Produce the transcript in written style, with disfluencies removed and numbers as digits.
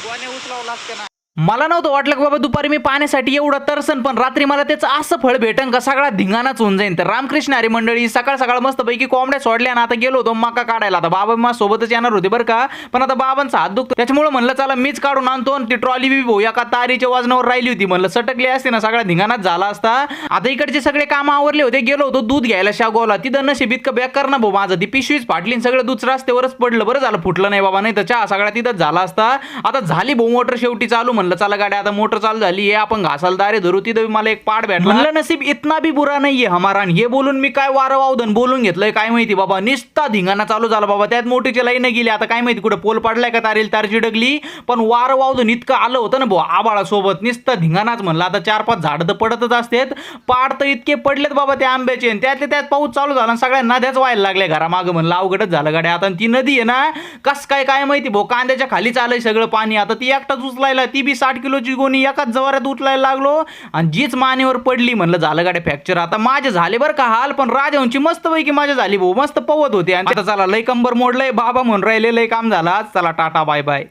गोण्या उचलावं लागते ना. मला नव्हतं वाटलं की बाबा दुपारी मी पाण्यासाठी एवढं तरसन, पण रात्री मला त्याचं असं फळ भेटन का सगळा धिंगाणाच होऊन जाईल. तर रामकृष्ण हरी मंडळी, सकाळ सकाळ मस्तपैकी कोंबड्या सोडल्या ना, आता गेलो होतो मका काढायला. आता बाबा माझ्या सोबतच येणार होते बरं का, पण आता बाबांचा हात दुखतो त्याच्यामुळे म्हणलं चला मीच काढून आणतो. आणि ती ट्रॉली बी भाऊ एका तारीच्या वजनावर राहिली होती, म्हणलं सटकली असते ना सगळा धिंगाणाच झाला असता. आता इकडचे सगळे काम आवरले होते, गेलो होतो दूध घ्यायला शागोला. तिथं नशीब इतकं बेकार ना भाऊ माझं, ती पिशवीच फाटली सगळं दूध रस्त्यावरच पडलं. बरं झालं फुटलं नाही बाबा, नाही तर चहा सगळ्या तिथंच झाला असता. आता झाली भाऊ मोटर शेवटी चालू, म्हणलं चला गाड्या आता मोटर चालू झाली आहे, आपण घासाला दारे धरू. तिथं मला एक पाड भेटला, म्हणलं नसीब इतना भी बुरा नाहीये हमारा. हे बोलून मी काय वारं वावधन बोलून घेतलंय काय माहिती बाबा, निस्ता धिंगाणा चालू झाला बाबा. त्यात मोठीची लाईन गेली, आता काय माहिती कुठे पोल पडलाय का तारेल तार चिडकली, पण वारं वावधन इतकं आलं होतं ना भाऊ आबाळासोबत, निस्ता धिंगाणाच. म्हणलं आता 4-5 झाडं तर पडतच असतात, पाड तर इतके पडलेत बाबा त्या आंब्याचे. त्यातले त्यात पाऊस चालू झाला, सगळ्या नद्याच व्हायला लागल्या घरामागं. म्हणलं अवघडच झालं गाड्या. आता ती नदी आहे ना कस काय माहिती भाऊ, कांद्याच्या खाली चालय सगळं पाणी. आता ती एकटाच उचलायला, ती बी 60 किलोची गोणी एकाच जवारात उचलायला लागलो, आणि जीच मानेवर पडली. म्हणलं झालं गाड्या फ्रॅक्चर. आता माझे झाले बरं का हाल, पण राजांची मस्त पैकी माझे झाली भाऊ, मस्त पवत होते. आणि आता चला लय कंबर मोडलंय, बाबा म्हणून राहिले लय काम झालं. चला टाटा बाय बाय.